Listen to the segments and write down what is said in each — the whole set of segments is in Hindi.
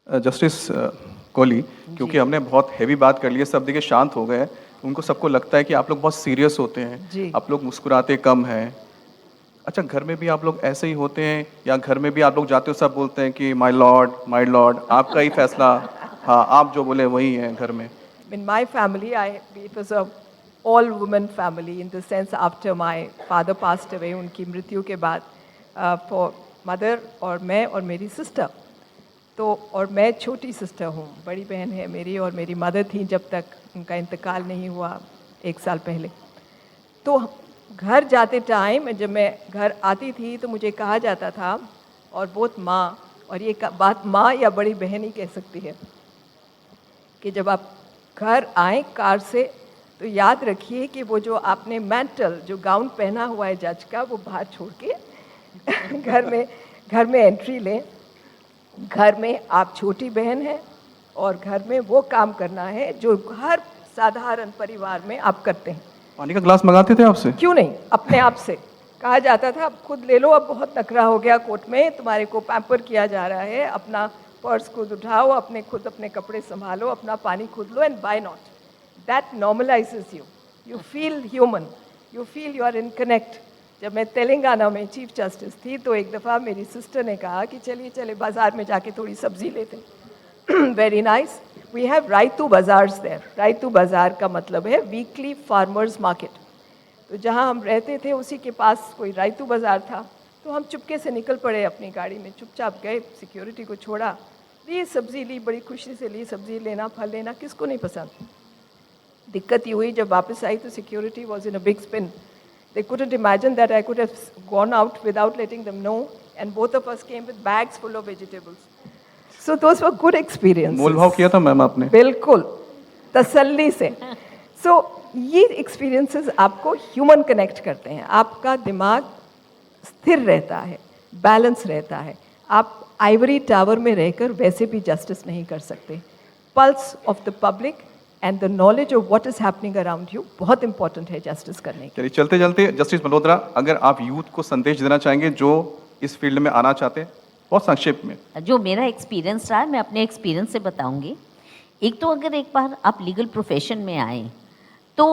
जस्टिस कोहली, क्योंकि हमने बहुत हैवी बात कर ली है, सब देखिए शांत हो गए हैं। उनको सबको लगता है कि आप लोग बहुत सीरियस होते हैं, जी। आप लोग मुस्कुराते कम हैं। अच्छा, घर में भी आप लोग ऐसे ही होते हैं या घर में भी आप लोग जाते हो सब बोलते हैं कि माय लॉर्ड आपका ही फैसला, हाँ, आप जो बोले वही है घर में? In my family, it was a all-woman family in the sense after my father passed away, उनकी मृत्यु के बाद for mother और मैं और मेरी sister, तो और मैं छोटी सिस्टर हूँ, बड़ी बहन है मेरी और मेरी मदर थी जब तक उनका इंतकाल नहीं हुआ 1 साल पहले। तो घर जाते टाइम जब मैं घर आती थी तो मुझे कहा जाता था, और बहुत माँ, और ये बात माँ या बड़ी बहन ही कह सकती है, कि जब आप घर आए कार से तो याद रखिए कि वो जो आपने मैंटल जो गाउन पहना हुआ है जज का वो बाहर छोड़ के घर में एंट्री लें। घर में आप छोटी बहन हैं और घर में वो काम करना है जो हर साधारण परिवार में आप करते हैं। पानी का ग्लास मंगाते थे आपसे? क्यों नहीं, अपने आप से कहा जाता था अब खुद ले लो, अब बहुत नखरा हो गया कोर्ट में, तुम्हारे को पैम्पर किया जा रहा है, अपना पर्स खुद उठाओ, अपने कपड़े संभालो, अपना पानी खुद लो, and by not that normalizes you, you feel human, you feel you are in connect. जब मैं तेलंगाना में चीफ जस्टिस थी तो एक दफ़ा मेरी सिस्टर ने कहा कि चले बाज़ार में जाके थोड़ी सब्जी लेते हैं। Very nice, we have Rythu bazaars there. Rythu Bazar का मतलब है वीकली फार्मर्स मार्केट। तो जहाँ हम रहते थे उसी के पास कोई रायतू बाज़ार था, तो हम चुपके से निकल पड़े अपनी गाड़ी में, चुपचाप गए, सिक्योरिटी को छोड़ा, ली सब्ज़ी ली, बड़ी खुशी से ली सब्ज़ी, लेना फल लेना किसको नहीं पसंद। दिक्कत ये हुई जब वापस आई तो security was in a big spin. They couldn't imagine that I could have gone out without letting them know, and both of us came with bags full of vegetables. So those were good experiences. मोल भाव किया था मैम आपने? बिल्कुल, तसल्ली से। So ये experiences आपको human connect करते हैं, आपका दिमाग स्थिर रहता है, बैलेंस रहता है। आप आइवरी टावर में रहकर वैसे भी जस्टिस नहीं कर सकते। Pulse of the public and the knowledge of what is happening around you बहुत इंपॉर्टेंट है जस्टिस करने के। चलिए चलते चलते जस्टिस मल्होत्रा, अगर आप यूथ को संदेश देना चाहेंगे जो इस फील्ड में आना चाहते हैं, बहुत संक्षेप में। जो मेरा एक्सपीरियंस रहा है मैं अपने एक्सपीरियंस से बताऊंगी। एक तो अगर एक बार आप लीगल प्रोफेशन में आए तो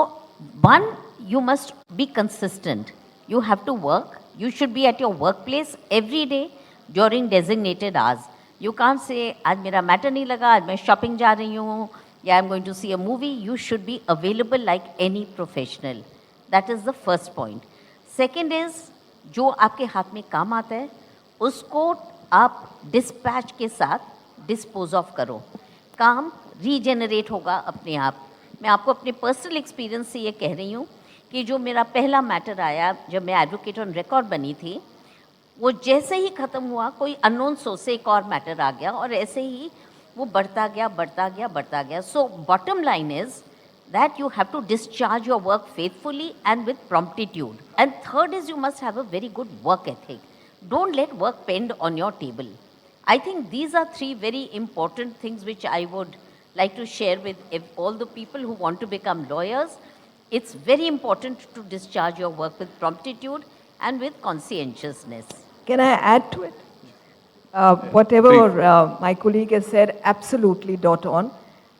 one, you must be consistent, you have to work, you should be at your work place every day during designated hours. You can't say आज मेरा मैटर नहीं लगा, आज मैं शॉपिंग जा रही हूँ, yeah, I'm going to see a movie. You should be available like any professional. That is the first point. Second is, जो आपके हाथ में काम आता है उसको आप डिस्पैच के साथ डिस्पोज ऑफ करो, काम रीजेनरेट होगा अपने आप। मैं आपको अपने पर्सनल एक्सपीरियंस से ये कह रही हूँ कि जो मेरा पहला मैटर आया जब मैं एडवोकेट ऑन रिकॉर्ड बनी थी, वो जैसे ही ख़त्म हुआ कोई अननोन सोर्स से एक और मैटर आ गया और ऐसे ही वो बढ़ता गया। So bottom line is that you have to discharge your work faithfully and with promptitude. And third is you must have a very good work ethic. Don't let work pend on your table. I think these are three very important things which I would like to share with all the people who want to become lawyers. It's very important to discharge your work with promptitude and with conscientiousness. Can I add to it? Whatever my colleague has said, absolutely dot on.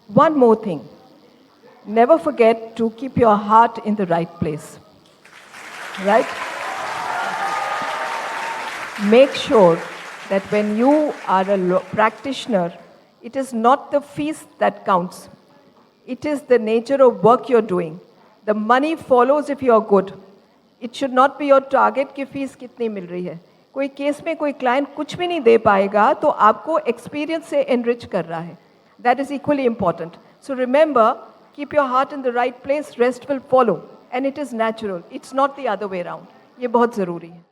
One more thing. Never forget to keep your heart in the right place. Right? Make sure that when you are a practitioner, it is not the fees that counts. It is the nature of work you're doing. The money follows if you're good. It should not be your target कि फीस कितनी मिल रही है। कोई केस में कोई क्लाइंट कुछ भी नहीं दे पाएगा तो आपको एक्सपीरियंस से एनरिच कर रहा है। That is equally important. So remember, keep your heart in the right place, rest will follow. And it is natural. It's not the other way around. ये बहुत ज़रूरी है।